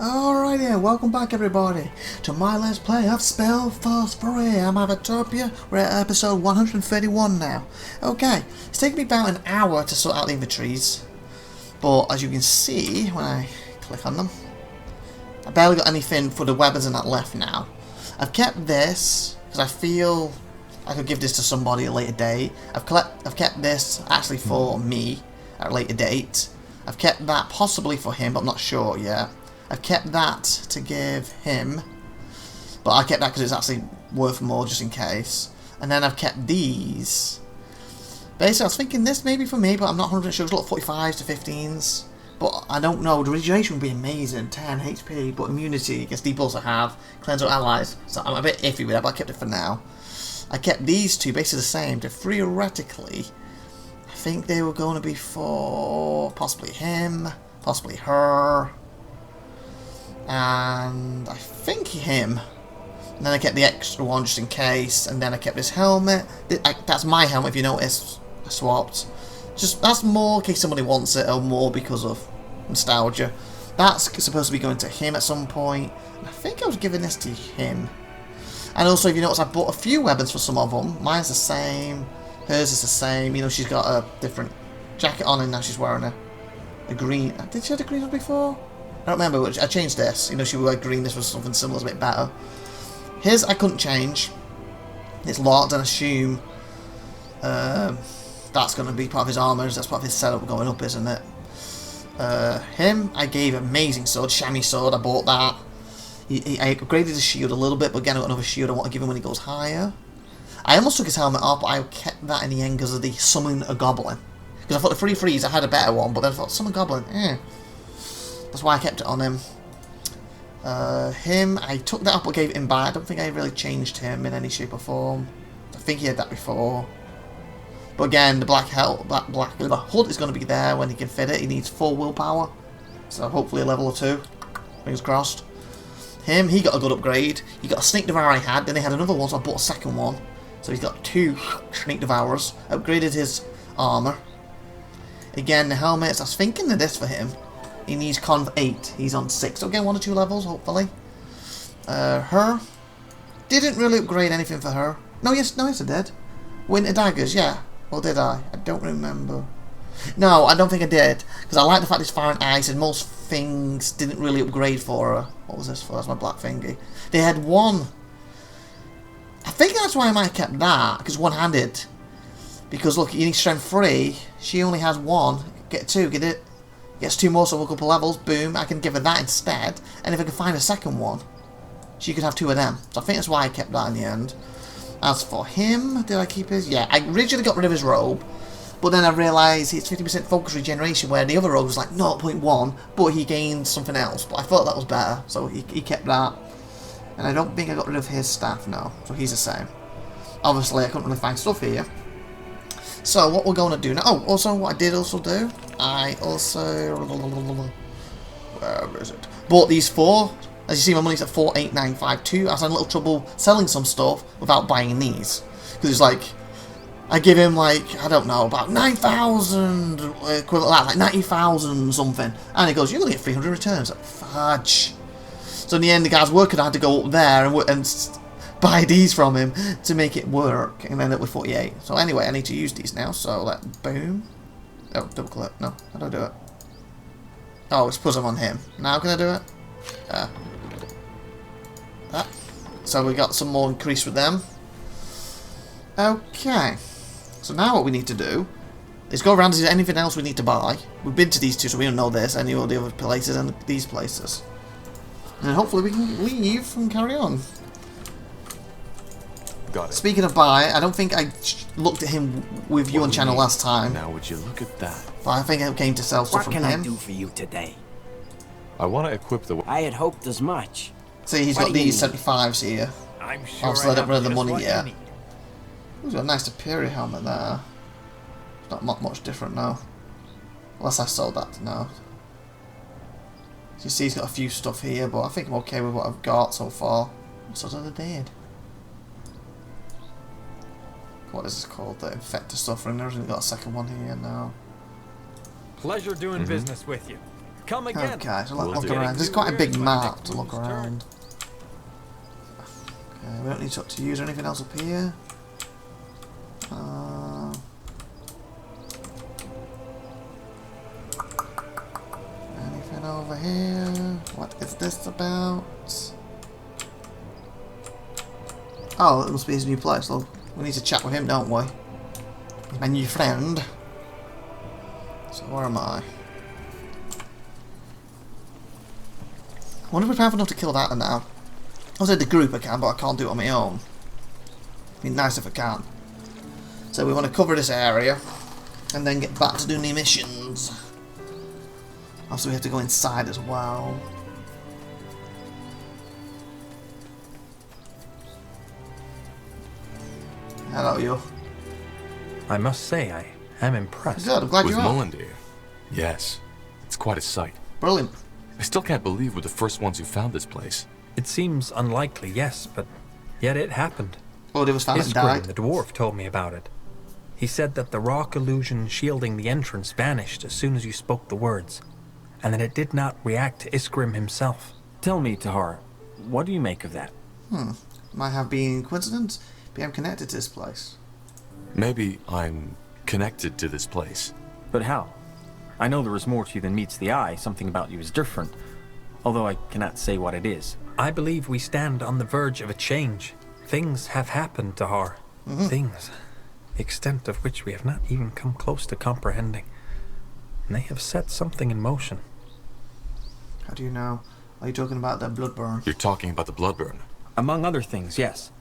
Alright then, welcome back everybody to my Let's Play of Spellforce 3. I'm IVATOPIA, we're at episode 131 now. Okay, it's taken me about an hour to sort out the inventories, but as you can see when I click on them, I barely got anything for the weapons and that left now. I've kept this, because I feel I could give this to somebody at a later date. I've kept this actually for me at a later date. I've kept that possibly for him, but I'm not sure yet. I've kept that to give him, but I kept that because it's actually worth more just in case. And then I've kept these. Basically, I was thinking this maybe for me, but I'm not 100% sure. It's a lot of 45s to 15s, but I don't know. The regeneration would be amazing, 10 HP, but immunity against debuffs I have, cleanse out allies. So I'm a bit iffy with that, but I kept it for now. I kept these two basically the same. Theoretically, I think they were going to be for possibly him, possibly her. And I think him. And then I kept the extra one just in case. And then I kept this helmet. That's my helmet, if you notice. I swapped. Just that's more in case somebody wants it, or more because of nostalgia. That's supposed to be going to him at some point. I think I was giving this to him. And also, if you notice, I bought a few weapons for some of them. Mine's the same. Hers is the same. You know, she's got a different jacket on, and now she's wearing a green. Did she have a green one before? I don't remember, which I changed this. You know, she would wear green, this was something similar, it's a bit better. His I couldn't change. It's locked, and I assume that's going to be part of his armour, that's part of his setup going up, isn't it? Him, I gave amazing sword, chamois sword, I bought that. I upgraded his shield a little bit, but again I got another shield I want to give him when he goes higher. I almost took his helmet off, but I kept that in the end because of the summon a goblin. Because I thought the free freeze, I had a better one, but then I thought summon goblin, That's why I kept it on him. Him, I took that up but gave it him back. I don't think I really changed him in any shape or form. I think he had that before. But again, the black hood is going to be there when he can fit it. He needs full willpower. So hopefully a level or 2. Fingers crossed. Him, he got a good upgrade. He got a Snake Devourer I had, then he had another one, so I bought a second one. So he's got 2 Snake Devourers. Upgraded his armour. Again, the helmets, I was thinking of this for him. He needs Conv 8. He's on 6. So again, 1 or 2 levels, hopefully. Her. Didn't really upgrade anything for her. No, yes I did. Winter Daggers, yeah. Or did I? I don't remember. No, I don't think I did. Because I like the fact it's fire and ice, and most things didn't really upgrade for her. What was this for? That's my black thingy. They had 1. I think that's why I might have kept that. Because one-handed. Because look, you need strength 3. She only has 1. Get 2, get it. Gets 2 more, so a couple levels, boom, I can give her that instead, and if I can find a second one, she could have 2 of them. So I think that's why I kept that in the end. As for him, did I keep his? Yeah, I originally got rid of his robe, but then I realised it's 50% focus regeneration, where the other robe was like 0.1, but he gained something else, but I thought that was better, so he kept that. And I don't think I got rid of his staff, no, so he's the same. Obviously, I couldn't really find stuff here. So what we're going to do now, oh, also what I did also do, I also, where is it, bought these 4, as you see my money's at 48952, I was having a little trouble selling some stuff without buying these, because it's like, I give him like, I don't know, about 9,000 equivalent of that, like 90,000 something, and he goes, you're going to get 300 returns, like, fudge. So in the end the guy's worker had to go up there and buy these from him to make it work, and end up with 48. So anyway, I need to use these now, so boom. Oh, double click. No, how do I do it? Oh, it's because I'm on him. Now can I do it? That. So we got some more increase with them. Okay. So now what we need to do is go around to see anything else we need to buy. We've been to these 2, so we don't know this, any of the other places and these places. And hopefully we can leave and carry on. Got it. Speaking of buy, I don't think I looked at him with you on channel last time. Now would you look at that? But I think I came to sell stuff from him. What can I do for you today? I want to equip the... I had hoped as much. See, he's got these 75s here. I'm sure Obviously, I don't have the just money what yet. you need. He's got a nice superior helmet there. It's not much different now. Unless I sold that now. So you see, he's got a few stuff here, but I think I'm okay with what I've got so far. What's that other did? What is this called? The infector stuff, and there's got a second one here now. Pleasure doing business with you. come again. Okay, so let's Will look do. around. There's quite a big map to look around. Okay, we don't need to use anything else up here. Anything over here? What is this about? Oh, it must be his new place. Look, we need to chat with him, don't we? My new friend. So where am I? I wonder if I have enough to kill that now. I said the group I can, but I can't do it on my own. It'd be nice if I can. So we want to cover this area and then get back to doing the missions. Also, we have to go inside as well. Hello, you. I must say, I am impressed. Good, I'm glad With you're up. Mullendeer? Yes. It's quite a sight. Brilliant. I still can't believe we're the first ones who found this place. It seems unlikely, yes, but yet it happened. Oh, it was found and Iskrim, died. the dwarf, told me about it. He said that the rock illusion shielding the entrance vanished as soon as you spoke the words, and that it did not react to Iskrim himself. Tell me, Tahar, what do you make of that? Might have been coincidence, but I'm connected to this place. Maybe I'm connected to this place. But how? I know there is more to you than meets the eye. Something about you is different, although I cannot say what it is. I believe we stand on the verge of a change. Things have happened, Tahar. Things, the extent of which we have not even come close to comprehending. And they have set something in motion. How do you know? Are you talking about that blood burn? You're talking about the bloodburn. Among other things, yes.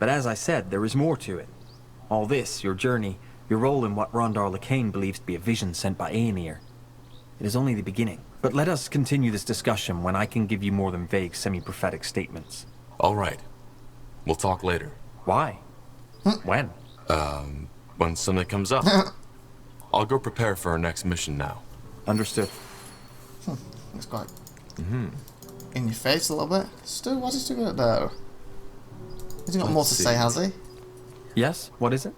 But as I said, there is more to it. All this, your journey, your role in what Rondar Lacane believes to be a vision sent by Aenir. It is only the beginning. But let us continue this discussion when I can give you more than vague, semi-prophetic statements. All right. We'll talk later. Why? When? When something comes up. I'll go prepare for our next mission now. Understood. It's quite in your face a little bit. Stu, what's he doing there? Has he got more to Let's say, see. has he? Yes? What is it?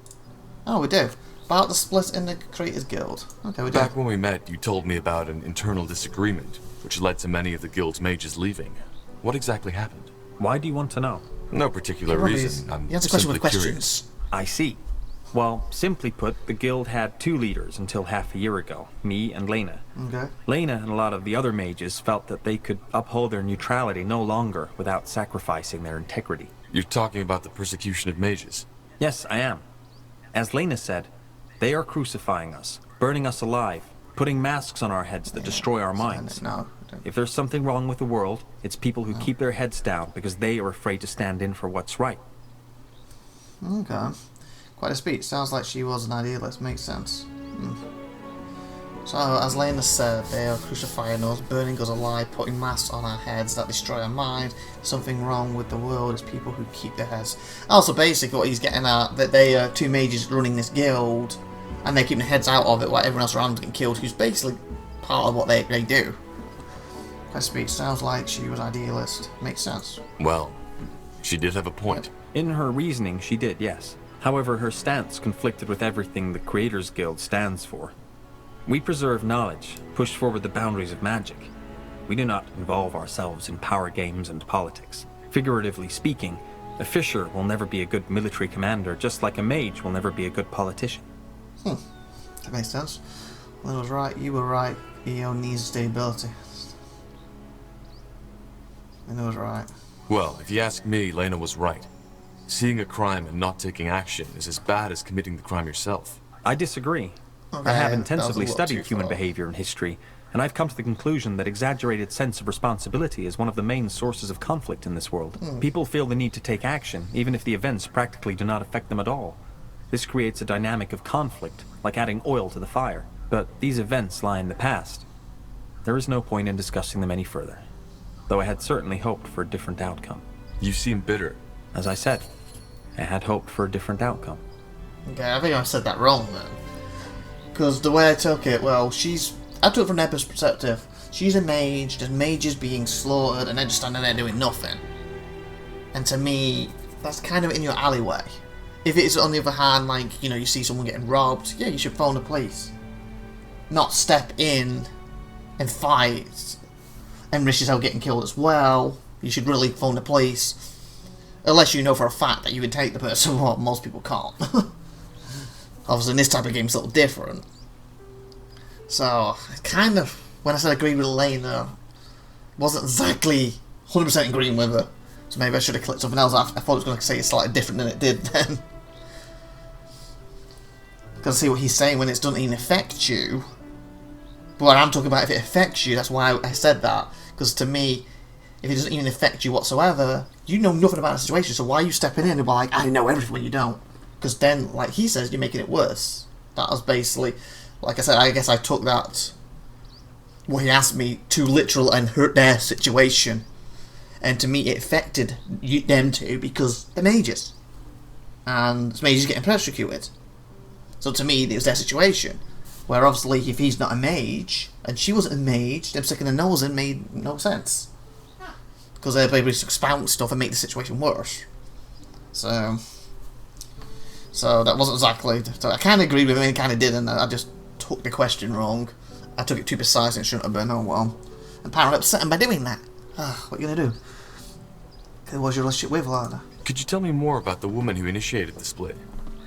Oh, we do. About the split in the Creators Guild. Okay, we do. Back when we met, you told me about an internal disagreement, which led to many of the guild's mages leaving. What exactly happened? Why do you want to know? No particular reason. I'm You answer question simply with curious. questions. I see. Well, simply put, the guild had two leaders until half a year ago, me and Lena. Okay. Lena and a lot of the other mages felt that they could uphold their neutrality no longer without sacrificing their integrity. You're talking about the persecution of mages. Yes, I am. As Lena said, they are crucifying us, burning us alive, putting masks on our heads that destroy our minds. No. If there's something wrong with the world, it's people who keep their heads down because they are afraid to stand in for what's right. Okay. Quite a speech. Sounds like she was an idealist. Makes sense. So, as Lena said, they are crucifying us, burning us alive, putting masks on our heads that destroy our mind. Something wrong with the world is people who keep their heads. Also, basically, what he's getting at, that they are two mages running this guild, and they're keeping their heads out of it while everyone else around is getting killed, who's basically part of what they do. Quite a speech. Sounds like she was idealist. Makes sense. Well, she did have a point. In her reasoning, she did, yes. However, her stance conflicted with everything the Creators Guild stands for. We preserve knowledge, push forward the boundaries of magic. We do not involve ourselves in power games and politics. Figuratively speaking, a fisher will never be a good military commander, just like a mage will never be a good politician. That makes sense. Well, I was right. You were right. EO needs stability. I was right. Well, if you ask me, Lena was right. Seeing a crime and not taking action is as bad as committing the crime yourself. I disagree. Okay, I have that was a intensively little studied too human far. behavior and history, and I've come to the conclusion that exaggerated sense of responsibility is one of the main sources of conflict in this world. People feel the need to take action, even if the events practically do not affect them at all. This creates a dynamic of conflict, like adding oil to the fire. But these events lie in the past. There is no point in discussing them any further, though I had certainly hoped for a different outcome. You seem bitter. As I said, I had hoped for a different outcome. Okay, I think I said that wrong then. Because the way I took it, well, I took it from their perspective. She's a mage, there's mages being slaughtered, and they're just standing there doing nothing. And to me, that's kind of in your alleyway. If it's on the other hand, like, you see someone getting robbed, yeah, you should phone the police. Not step in and fight and risk yourself getting killed as well, you should really phone the police. Unless you know for a fact that you can take the person, well, most people can't. Obviously, in this type of game, it's a little different. So, kind of, when I said I agree with Lena, wasn't exactly 100% agreeing with her. So maybe I should have clicked something else. I thought it was going to say it's slightly different than it did then. Because see what he's saying when it doesn't even affect you. But what I'm talking about, if it affects you, that's why I said that. Because to me, if it doesn't even affect you whatsoever, you know nothing about the situation. So why are you stepping in and be like, I know everything when you don't? Because then, like he says, you're making it worse. That was basically, like I said, I guess I took that, what he asked me, too literal and hurt their situation. And to me, it affected them too because they're mages. And mages getting persecuted. So to me, it was their situation. Where obviously, if he's not a mage, and she wasn't a mage, them sticking their nose in made no sense. Because they're able to expound stuff and make the situation worse. So that wasn't exactly... So I kind of agreed with him and kind of didn't. I just took the question wrong. I took it too precise and it shouldn't have been. Oh well. And apparently upset him by doing that. What are you going to do? What was your relationship with Lana? Could you tell me more about the woman who initiated the split?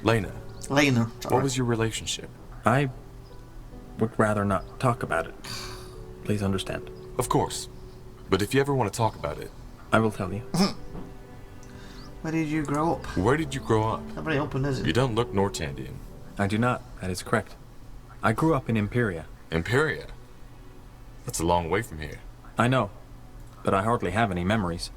Lena. Lena. What was your relationship? I would rather not talk about it. Please understand. Of course. But if you ever want to talk about it... I will tell you. Where did you grow up? Where did you grow up? Not very open, is it? You don't look Nortandian. I do not. That is correct. I grew up in Imperia. Imperia? That's a long way from here. I know, but I hardly have any memories.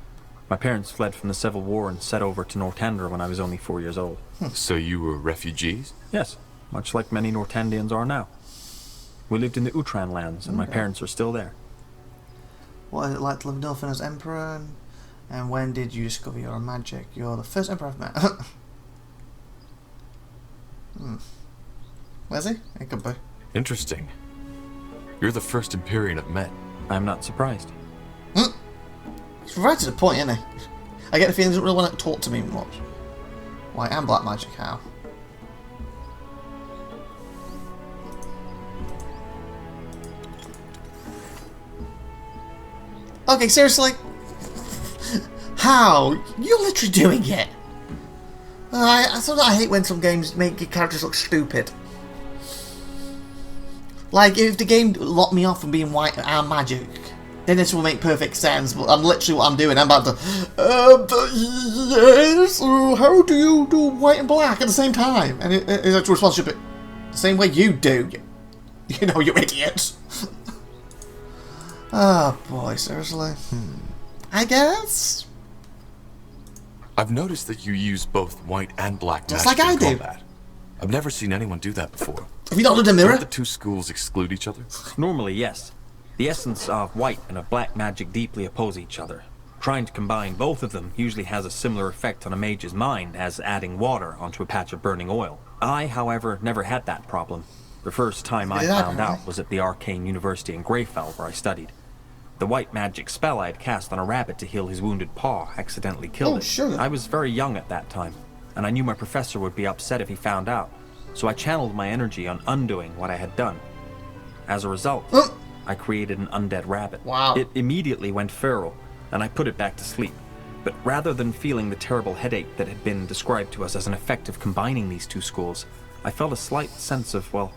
My parents fled from the Civil War and set over to Northander when I was only 4 years old. So you were refugees? Yes, much like many Nortandians are now. We lived in the Utran lands, and my parents are still there. What is it like to live in Dolphin as Emperor? And when did you discover your magic? You're the first Emperor I've met. Where's he? It could be. Interesting. You're the first Empyrean I've met. I'm not surprised. He's right to the point, isn't he? I get the feeling he doesn't really want to talk to me much. White and black magic, how? Okay, seriously? How? You're literally doing it! I hate when some games make your characters look stupid. Like, if the game locked me off from being white and magic, then this will make perfect sense, but I'm literally what I'm doing. I'm about to... yes, how do you do white and black at the same time? And it's a responsibility the same way you do. You know, you idiot. Oh boy, seriously. I guess. I've noticed that you use both white and black Just magic like I in do. combat. I've never seen anyone do that before. Have you not looked in the mirror? Don't the two schools exclude each other? Normally, yes. The essence of white and of black magic deeply oppose each other. Trying to combine both of them usually has a similar effect on a mage's mind as adding water onto a patch of burning oil. I, however, never had that problem. The first time I found out was at the Arcane University in Greyfell, where I studied. The white magic spell I had cast on a rabbit to heal his wounded paw accidentally killed it. Sure. I was very young at that time, and I knew my professor would be upset if he found out, so I channeled my energy on undoing what I had done. As a result, I created an undead rabbit. Wow. It immediately went feral, and I put it back to sleep. But rather than feeling the terrible headache that had been described to us as an effect of combining these two schools, I felt a slight sense of, well,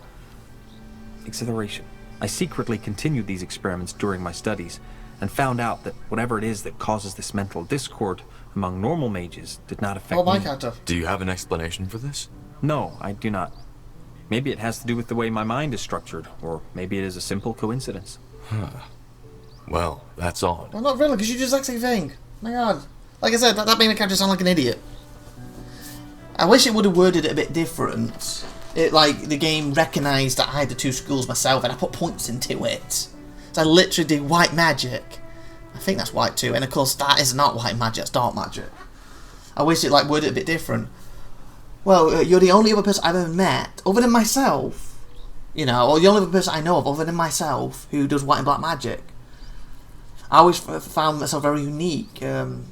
exhilaration. I secretly continued these experiments during my studies, and found out that whatever it is that causes this mental discord among normal mages did not affect my me. character. Do you have an explanation for this? No, I do not. Maybe it has to do with the way my mind is structured, or maybe it is a simple coincidence. Well, that's odd. Well, not really, because you do the exact same thing. My god. Like I said, that made my character sound like an idiot. I wish it would have worded it a bit different. Like, the game recognised that I had the two schools myself, and I put points into it. So I literally did white magic. I think that's white too, and of course that is not white magic, it's dark magic. I wish it, like, worded it a bit different. Well, you're the only other person I've ever met, other than myself, you know, or the only other person I know of, other than myself, who does white and black magic. I always found myself very unique. Can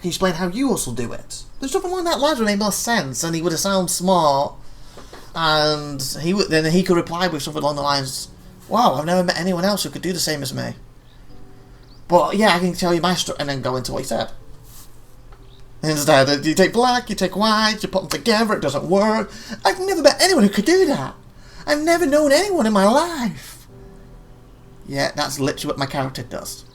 you explain how you also do it? There's something along that line that made more sense, and he would have sounded smart, and he could reply with something along the lines, wow, I've never met anyone else who could do the same as me. But yeah, I can tell you my story, and then go into what he said. Instead, you take black, you take white, you put them together, it doesn't work. I've never met anyone who could do that. I've never known anyone in my life. Yeah, that's literally what my character does.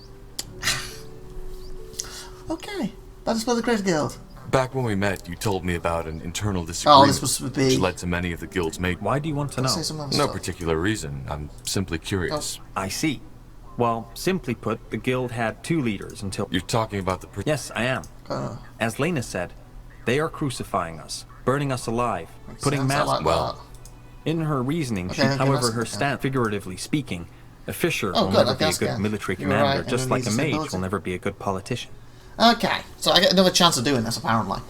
Okay, that is for the Great Guild. Back when we met, you told me about an internal disagreement, this was with B. which led to many of the guild's made. Why do you want to know? Say some other No stuff. particular reason. I'm simply curious. I see. Well, simply put, the guild had 2 leaders until... You're talking about the... Yes, I am. As Lena said, they are crucifying us, burning us alive, putting Sounds masks... like well, that. In her reasoning, Okay, however, that's- her okay. stand, figuratively speaking, a fisher Oh, will good, never okay, be a that's good good. military You were commander, right, just and like a needs mage stability. will never be a good politician. Okay, so I get another chance of doing this, apparently.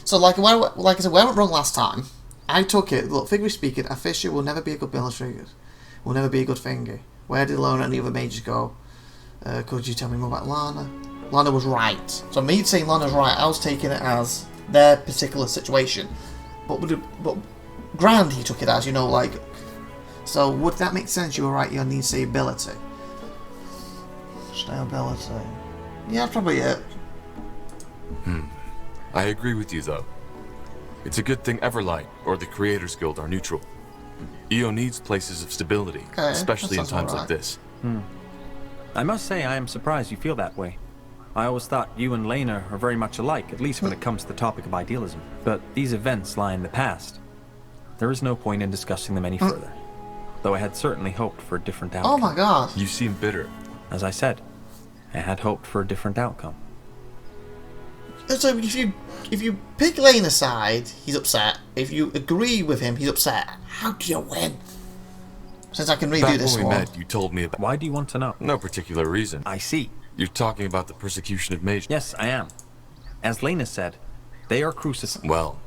So, like I said, where I went wrong last time, I took it, look, figuratively speaking, a fisher will never be a good military, will never be a good finger. Where did Lana and the other mages go? Could you tell me more about Lana? Lana was right. So me saying Lana's right, I was taking it as their particular situation. But Grand, he took it as, you know, like... So, would that make sense? You were right, you need stability. Stability. Yeah, probably it. I agree with you, though. It's a good thing Everlight, or the Creators Guild, are neutral. EO needs places of stability, Okay, especially in that sounds times like alright. this. I must say I am surprised you feel that way. I always thought you and Lena are very much alike, at least when it comes to the topic of idealism. But these events lie in the past. There is no point in discussing them any further. Though I had certainly hoped for a different outcome. Oh my god. You seem bitter. As I said, I had hoped for a different outcome. So if you pick Lane aside, he's upset. If you agree with him, he's upset. How do you win? Since I can redo Back this when we one. met, you told me about... Why do you want to know? No particular reason. I see. You're talking about the persecution of mages. Yes, I am. As Lena said, they are crucified. Well,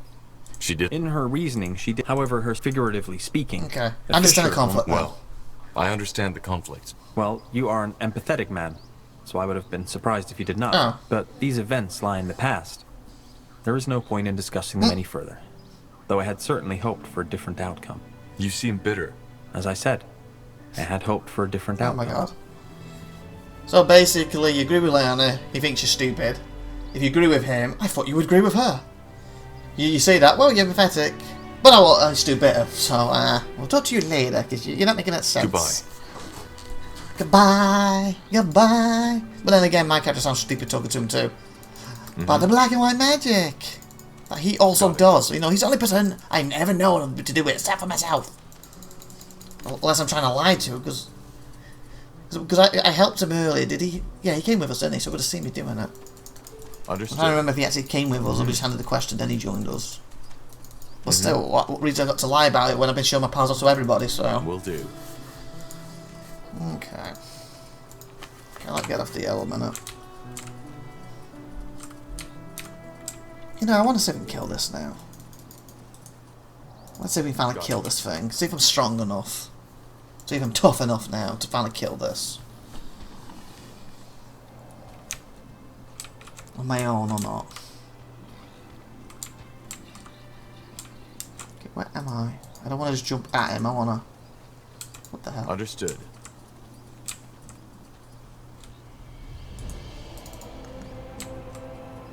she did... In her reasoning, she did, however, her figuratively speaking. Okay. a I understand the fisher will- conflict now. Well, I understand the conflict. Well, you are an empathetic man, so I would have been surprised if you did not. Oh. But these events lie in the past. There is no point in discussing them any further, though I had certainly hoped for a different outcome. You seem bitter. As I said, I had hoped for a different Oh outcome. my god. So basically, you agree with Leona, he thinks you're stupid. If you agree with him, I thought you would agree with her. You say that, well, you're pathetic. But I'm still bitter, so we'll talk to you later, because you're not making that sense. Goodbye. Goodbye. But then again, my character sounds stupid talking to him too. But the black and white magic that he also does. You know, he's the only person I've ever known to do it, except for myself. Unless I'm trying to lie to, because I helped him earlier. Did he? Yeah, he came with us, didn't he? So he would have seen me doing it. I Understood. don't remember if he actually came with us or we just handed the question, then he joined us. But still, what reason I got to lie about it when I've been showing my puzzles to everybody, so... Will do. Okay. Can't get off the element up. You know, I want to see if we can kill this now. Let's see if we can finally kill this thing. See if I'm strong enough. See if I'm tough enough now to finally kill this. On my own or not. Okay, where am I? I don't want to just jump at him, I want to... What the hell? Understood.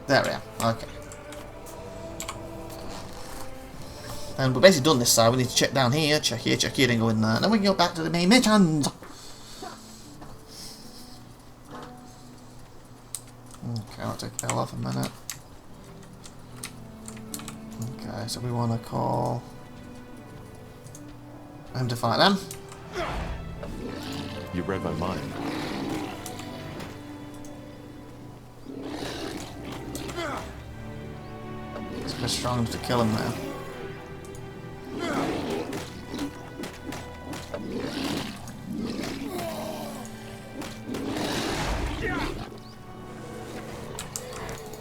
There we are, okay. And we're basically done this side, we need to check down here, check here, then go in there. And then we can go back to the main mission. Okay, I'll take L off a minute. Okay, so we want to call him to fight them. You read my mind. It's a bit strong enough to kill him now.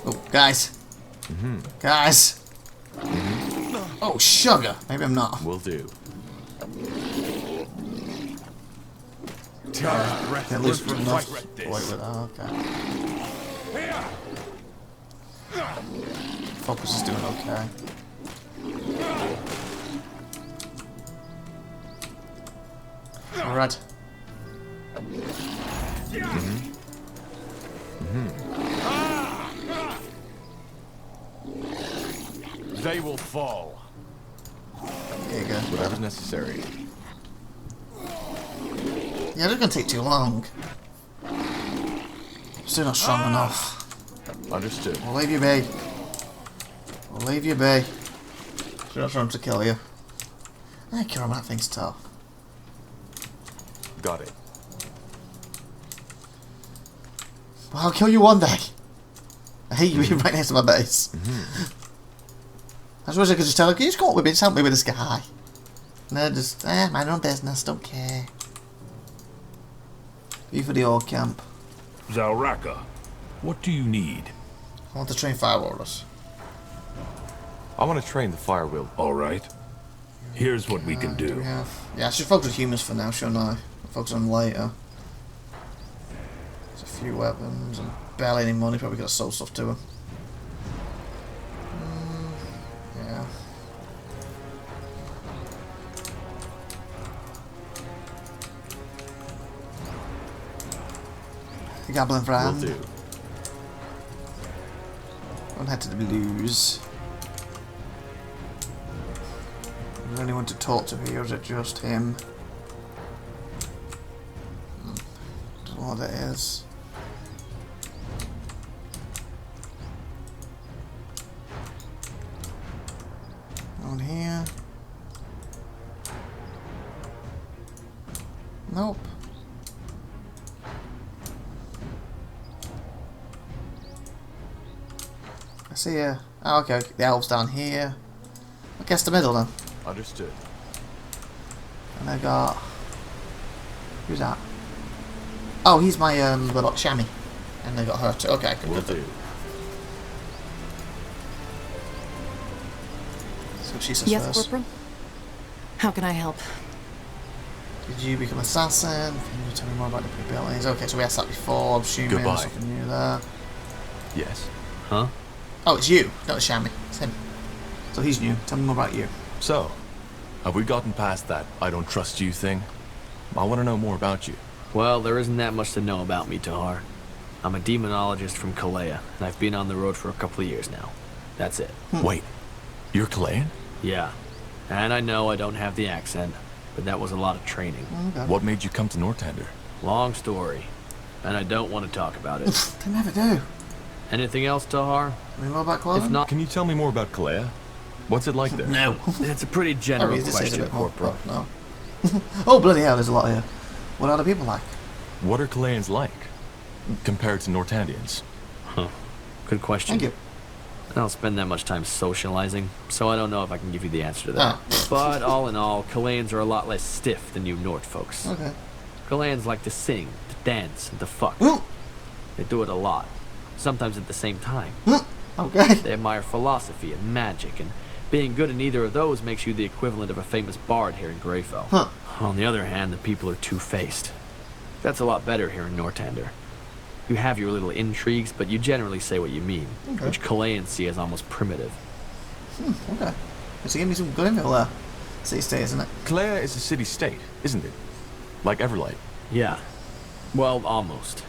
Oh, guys. Guys. Oh, sugar. Maybe I'm not. Will do. At least enough. Wait with okay. Focus is doing okay. Alright. They will fall. There you go. Whatever's necessary. Yeah, they're gonna take too long. Still not strong enough. Understood. We'll leave you be. We'll leave you be. Still not strong to kill you. I care about things tough. Got it. Well, I'll kill you one day. I hate you being right next to my base. I suppose I could just tell her, can you just come up with me, just help me with this guy. And they're just, mind your own business, don't care. You for the old camp. Zalraka, what do you need? I want to train fire warriors. I want to train the fire will. All right. Here's what we can Do do. we have... Yeah, I should focus on humans for now, shouldn't I? I'll focus on them later. There's a few weapons and barely any money, probably got to sell stuff to them. Yeah. The Goblin Will friend. do. Don't head to the blues. Is there anyone to talk to here, or is it just him? Don't know what it is. On here. Nope. I see oh, okay, the elves down here. I guess the middle then. Understood. And I got... Who's that? Oh, he's my little chamois. And they got her too. Okay, Will good. do. So she says Yes, first. Corporal? How can I help? Did you become assassin? Can you tell me more about the abilities? Okay, so we asked that before. I'm assuming Goodbye. something new there. Yes. Huh? Oh, it's you, not the chamois. It's him. So he's new. Tell me more about you. So, have we gotten past that I don't trust you thing? I want to know more about you. Well, there isn't that much to know about me, Tahar. I'm a demonologist from Kalea, and I've been on the road for a couple of years now. That's it. Wait, you're Kalayan? Yeah. And I know I don't have the accent, but that was a lot of training. Okay. What made you come to Northander? Long story. And I don't want to talk about it. They never do. Anything else, Tahar? Tell me more about Cloven? If not, Can you tell me more about Kalea? What's it like there? No. it's a pretty I general mean, this is a question, bit more. Corporal. No. Oh, bloody hell, there's a lot here. What are the people like? What are Kalayans like compared to Northandians? Good question. Thank you. I don't spend that much time socializing, so I don't know if I can give you the answer to that. But all in all, Kalayans are a lot less stiff than you Nort folks. Okay. Kalayans like to sing, to dance, and to fuck. Mm. They do it a lot, sometimes at the same time. Okay. They admire philosophy and magic, and being good in either of those makes you the equivalent of a famous bard here in Greyfell. Huh. On the other hand, the people are two-faced. That's a lot better here in Northander. You have your little intrigues, but you generally say what you mean, Okay. which Kalayans see as almost primitive. Okay. So give me some good info there. City state, isn't it? Kalea is a city-state, isn't it? Like Everlight. Yeah. Well, almost.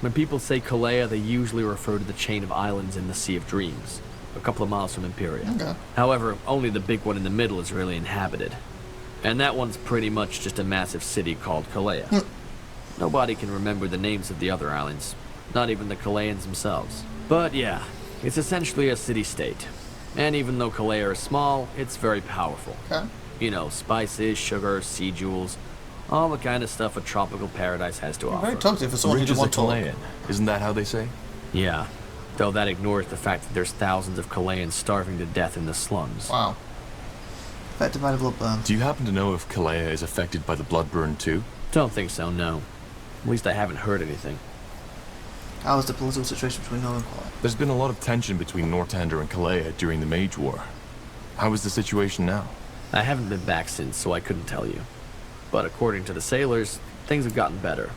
When people say Kalea, they usually refer to the chain of islands in the Sea of Dreams, a couple of miles from Imperia. Okay. However, only the big one in the middle is really inhabited. And that one's pretty much just a massive city called Kalea. Nobody can remember the names of the other islands, not even the Kalayans themselves. But yeah, it's essentially a city-state. And even though Kalea is small, it's very powerful. Okay. You know, spices, sugar, sea jewels, all the kind of stuff a tropical paradise has to You're offer. very talkative for someone who Rich as doesn't a want to talk. Kalayan. Isn't that how they say? Yeah, though that ignores the fact that there's thousands of Kalayans starving to death in the slums. Wow. Affected by the blood burn. Do you happen to know if Kalea is affected by the blood burn too? Don't think so, no. At least I haven't heard anything. How is the political situation between Northern and Quiet? There's been a lot of tension between Northander and Kalea during the Mage War. How is the situation now? I haven't been back since, so I couldn't tell you. But according to the sailors, things have gotten better.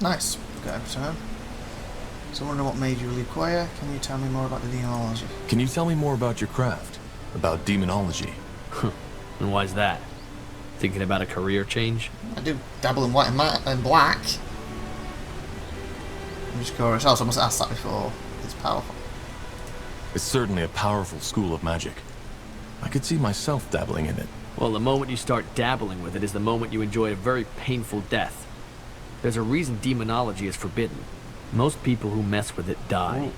Nice. Okay, so I wonder what made you leave Quiet. Can you tell me more about the demonology? Can you tell me more about your craft? About demonology? And why's that? Thinking about a career change? I do dabble in white and black. I'm just curious. Oh, someone's asked that before. It's powerful. It's certainly a powerful school of magic. I could see myself dabbling in it. Well, the moment you start dabbling with it is the moment you enjoy a very painful death. There's a reason demonology is forbidden. Most people who mess with it die.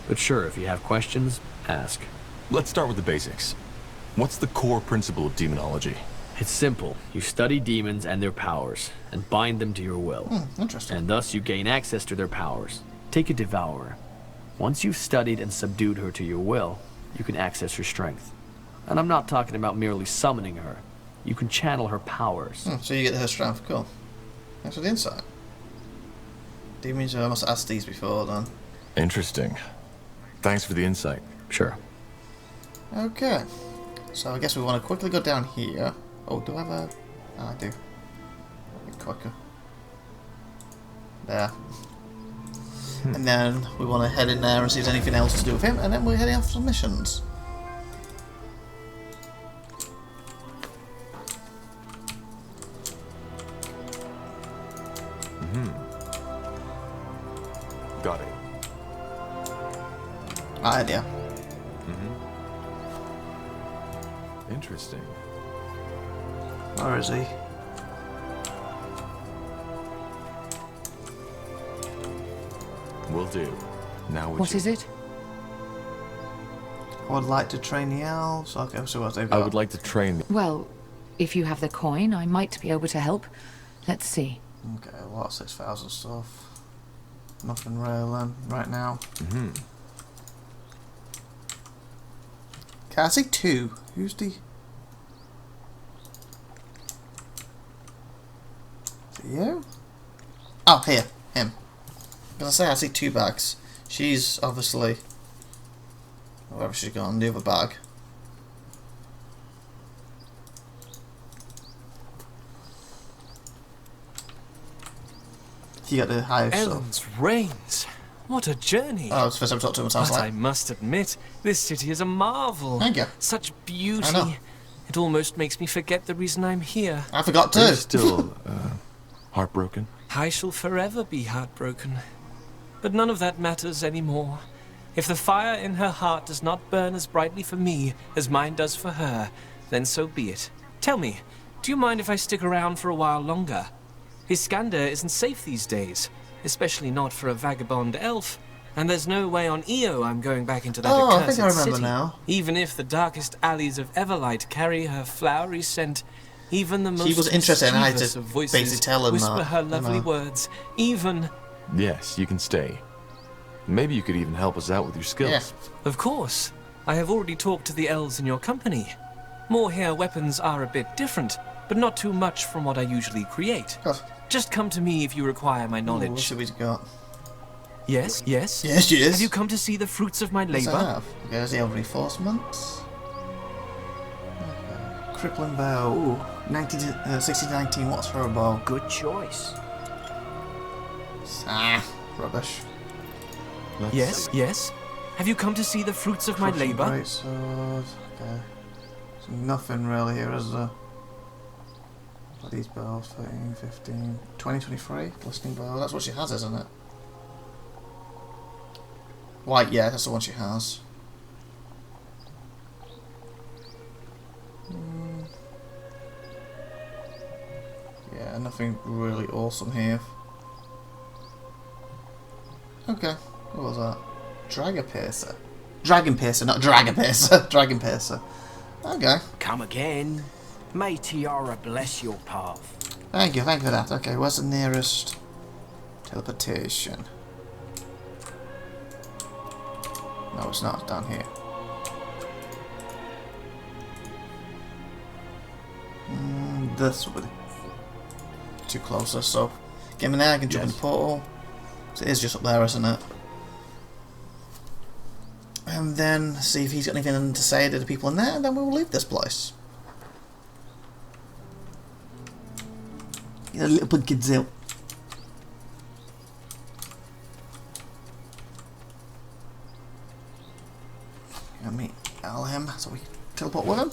But sure, if you have questions, ask. Let's start with the basics. What's the core principle of demonology? It's simple. You study demons and their powers, and bind them to your will. Interesting. And thus you gain access to their powers. Take a devourer. Once you've studied and subdued her to your will, you can access her strength. And I'm not talking about merely summoning her. You can channel her powers. So you get her strength. Cool. Thanks for the insight. Demons, I must have asked these before then. Interesting. Thanks for the insight. Sure. Okay. So I guess we want to quickly go down here. Oh, do I have a... Oh, I do. A bit quicker. There. And then we want to head in there and see if there's anything else to do with him, and then we're heading off for missions. Got it. Idea. Interesting. Where is he? Will do. Now What is it? I would like to train the elves. Okay, so what they've got. I would like to train the... Well, if you have the coin, I might be able to help. Let's see. Okay, what 6,000 stuff. Nothing real then, right now. Okay, I see 2. Who's the... Is it you? Oh, here. Him. Because I see 2 bags. She's obviously... Wherever she's gone, the other bag. You got the hive stuff. Ellen's Reigns. What a journey. Oh, it's the first time I talked to him, it sounds But like. I must admit, this city is a marvel. Thank you. Such I know. beauty. It almost makes me forget the reason I'm here. I forgot Are you too. still, heartbroken? I shall forever be heartbroken. But none of that matters anymore. If the fire in her heart does not burn as brightly for me as mine does for her, then so be it. Tell me, do you mind if I stick around for a while longer? Iskander isn't safe these days, especially not for a vagabond elf. And there's no way on Io I'm going back into that Oh, I accursed think I remember city. now. Even if the darkest alleys of Everlight carry her flowery scent, even the most She was interested and I had mischievous to of voices basically tell him whisper that, her you lovely know. words. Even... Yes, you can stay. Maybe you could even help us out with your skills. Yeah. Of course. I have already talked to the elves in your company. Moorhair weapons are a bit different, but not too much from what I usually create. God. Just come to me if you require my Ooh, knowledge. let's see what he's got. Yes, yes. Yes, she is. Have you come to see the fruits of my Yes, I labor? have. Okay, there's the elf reinforcements. Okay. Crippling bow. Ooh, 1619. What's for a bow? Good choice. Ah, rubbish. Let's Yes, see. yes. Have you come to see the fruits of my Crushing labor? greatsword. Okay. So nothing really here, is there? What are these bows? 13, 15, 20, 23. Glistening bow. That's what she has, isn't it? White, yeah, that's the one she has. Yeah, nothing really awesome here. Okay, what was that? Dragon Piercer. Dragon Piercer, not Dragon Piercer. Dragon Piercer. Okay. Come again. May Tiara bless your path. Thank you for that. Okay, where's the nearest teleportation? No, it's not. It's down here. This will be too closer, so get me there, I can jump in the portal. So it is just up there, isn't it? And then see if he's got anything to say to the people in there, and then we will leave this place. Get a little bit kids out. Gonna meet Alhem, so we teleport with him.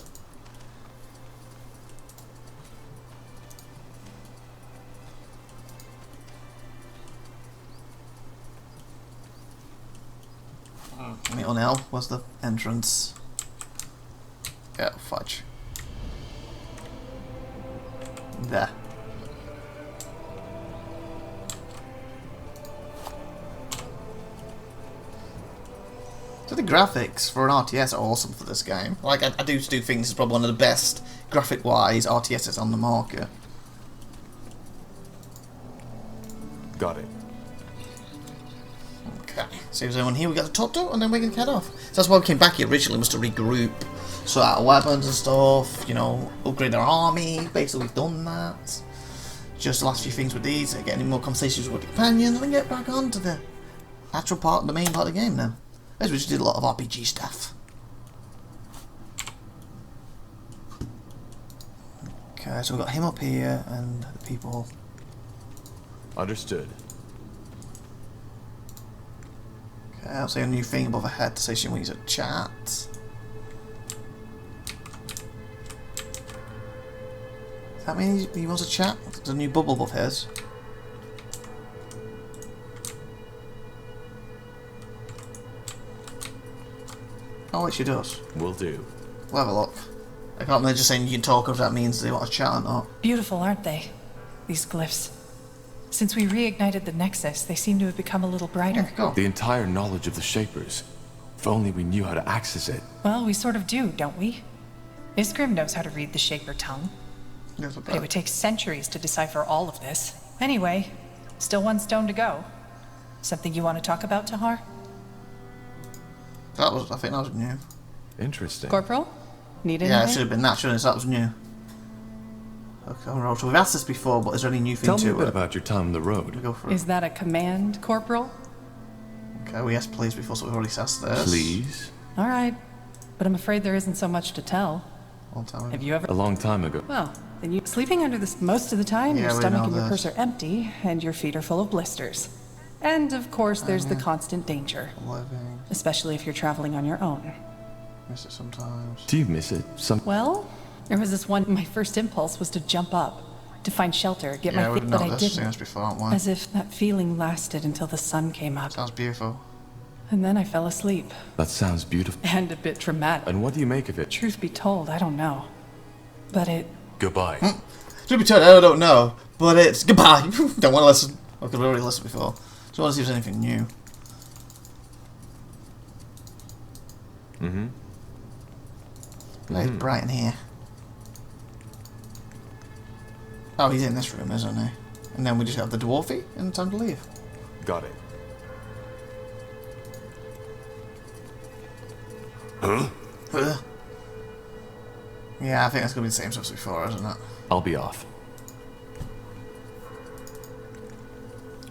on L was the entrance. Yeah, fudge. There. So the graphics for an RTS are awesome for this game. Like, I do think this is probably one of the best graphic-wise RTSs on the market. Got it. Okay, so there's anyone here we got to talk to, and then we can head off. So that's why we came back here originally, was to regroup, sort out weapons and stuff, you know, upgrade our army. Basically, we've done that. Just the last few things with these, getting more conversations with the companions, and then get back on to the actual part, the main part of the game now. As we just did a lot of RPG stuff. Okay, so we've got him up here, and the people. Understood. Okay, I'll say a new thing above a head to say she wants a chat. Does that mean he wants a chat? There's a new bubble above his. Oh, wait, she does. Will do. We'll have a look. I can't believe just saying you can talk if that means they want to chat or not. Beautiful, aren't they? These glyphs. Since we reignited the Nexus, they seem to have become a little brighter. Yeah, go. The entire knowledge of the Shapers. If only we knew how to access it. Well, we sort of do, don't we? Isgrim knows how to read the Shaper tongue. Yes, But it would take centuries to decipher all of this. Anyway, still one stone to go. Something you want to talk about, Tahar? I think that was new. Interesting. Corporal? Need anything? Yeah, it should have been that, shouldn't it? So that was new. Okay, alright, so we've asked this before, but is there any new thing Tell to me a bit it? about your time on the road. We go for it. Is that a command, Corporal? Okay, we asked please before, so we've already asked this. Please? All right. But I'm afraid there isn't so much to tell. Long time ago. Have you ever... A long time ago. Well, then you sleeping under this most of the time, Yeah, your we stomach know and your this. purse are empty, and your feet are full of blisters. And, of course, there's the constant danger. Living. Especially if you're traveling on your own. Miss it sometimes. Do you miss it? Well, there was this one, my first impulse was to jump up, to find shelter, get Yeah, my we've feet, but I known this didn't. since before, haven't we? As if that feeling lasted until the sun came up. Sounds beautiful. And then I fell asleep. That sounds beautiful. And a bit traumatic. And what do you make of it? Truth be told, I don't know. But it... Goodbye. To be told, I don't know, but it's goodbye. Don't want to listen. Okay, we already listened before. So I want to see if there's anything new. Mm-hmm. It's bright in here. Oh, he's in this room, isn't he? And then we just have the dwarfy and time to leave. Got it. Huh? Yeah, I think that's going to be the same stuff as before, isn't it? I'll be off.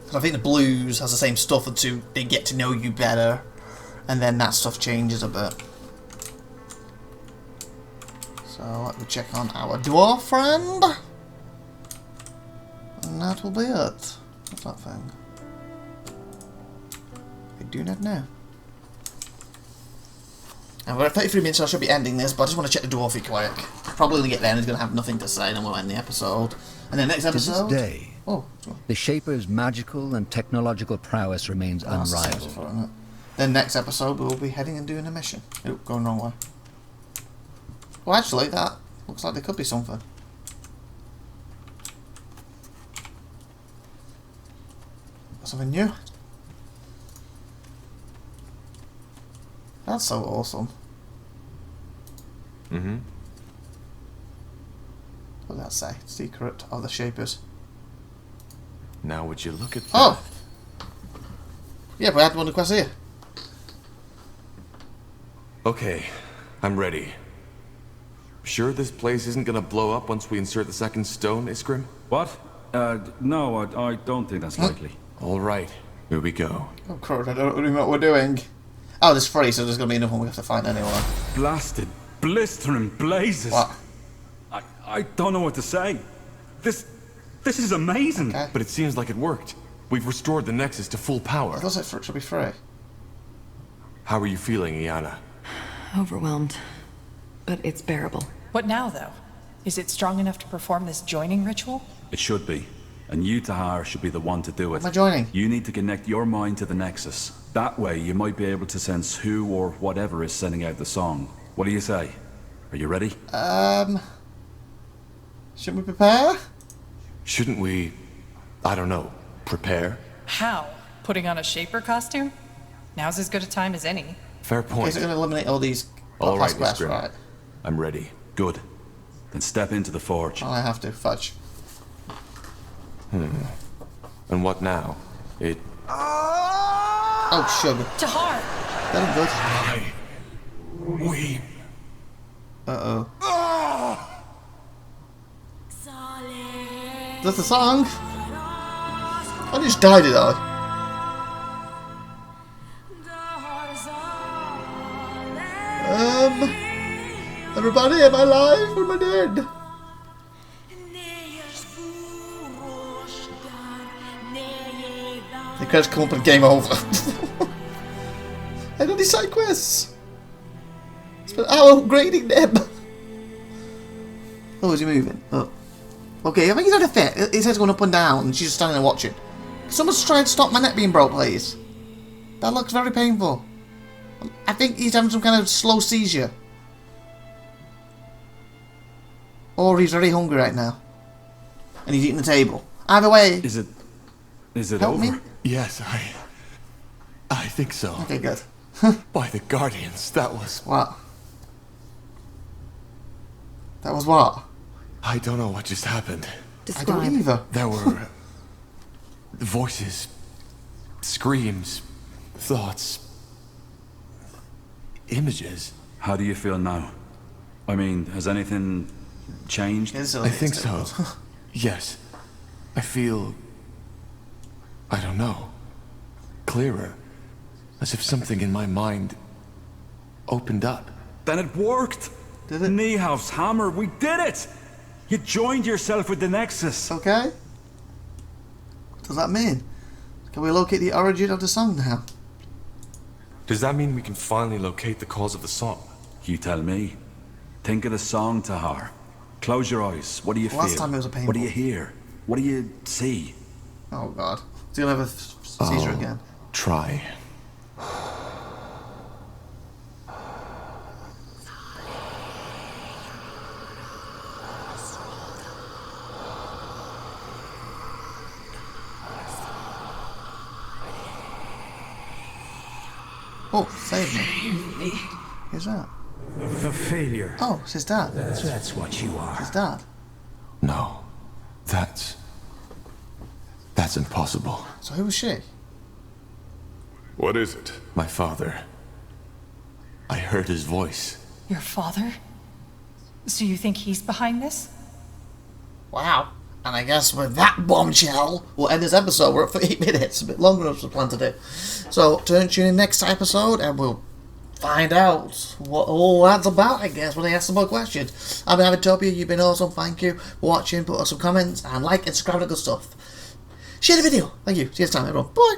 So I think the blues has the same stuff until they get to know you better, and then that stuff changes a bit. So let me check on our dwarf friend, and that will be it. What's that thing? I do not know. And we're at 33 minutes, so I should be ending this, but I just want to check the dwarfy quick. Probably when we get there, and he's going to have nothing to say, then we'll end the episode. And then next To this episode... day, the Shaper's magical and technological prowess remains that's the same unrivaled. stuff, isn't it? Then next episode we'll be heading and doing a mission. Oop, going the wrong way. Well, actually, that looks like there could be something. Something new. That's so awesome. Mm-hmm. What did that say? Secret of the Shapers. Now would you look at that? Oh! Yeah, we had one request here. Okay, I'm ready. Sure this place isn't gonna blow up once we insert the second stone, Isgrim? What? No, I don't think that's likely. Alright, here we go. Oh, crud, I don't know what we're doing. Oh, there's three, so there's going to be another one we have to find anyway. Blasted, blistering blazes. What? I don't know what to say. This is amazing. Okay. But it seems like it worked. We've restored the Nexus to full power. It looks like it should be free. How are you feeling, Iana? Overwhelmed. But it's bearable. What now, though? Is it strong enough to perform this joining ritual? It should be. And you, Tahar, should be the one to do it. Am I joining? You need to connect your mind to the Nexus. That way, you might be able to sense who or whatever is sending out the song. What do you say? Are you ready? Should we prepare? Shouldn't we, I don't know, prepare? How? Putting on a Shaper costume? Now's as good a time as any. Fair Okay, point. so we're going to eliminate all these All right, Miss quests, Grim. right? I'm ready. Good. Then step into the forge. I have to. Fudge. And what now? It... Oh, sugar. Tahar! That good. We... Uh-oh. That's the song? I just died, did I? Everybody, am I alive or am I dead? The credits come up and game over. I got these side quests. Spent an hour upgrading them. Oh, is he moving? Oh. Okay, I think he's had a fit. His head's going up and down and she's just standing there watching. Someone's trying to stop my neck being broke, please. That looks very painful. I think he's having some kind of slow seizure. Or he's very hungry right now. And he's eating the table. Either way. Is it help over? Me? Yes, I think so. Okay, good. By the Guardians, that was... What? That was what? I don't know what just happened. Describe. I don't either. There were... voices, screams, thoughts, images. How do you feel now? I mean, has anything changed? I think so. Yes. I feel... I don't know. Clearer. As if something in my mind opened up. Then it worked! Did it? Niehaus hammer, we did it! You joined yourself with the Nexus. Okay. What does that mean? Can we locate the origin of the song now? Does that mean we can finally locate the cause of the song? You tell me. Think of the song, Tahar. Close your eyes. What do you feel? Last time it was a painful. What do you hear? What do you see? Oh god. Is he gonna have a seizure again? Try. Oh, save me. Who's that? A failure. Oh, it's his dad. That's what you are. His dad. No. That's impossible. So who was she? What is it? My father. I heard his voice. Your father? So you think he's behind this? Wow. And I guess with that bombshell, we'll end this episode. We're up for 8 minutes, a bit longer than I was planned to do. So tune in next episode and we'll find out what all that's about, I guess, when they ask some more questions. I've been IVATOPIA, you've been awesome, thank you for watching, put us some comments, and like and subscribe to good stuff. Share the video. Thank you. See you next time, everyone. Bye.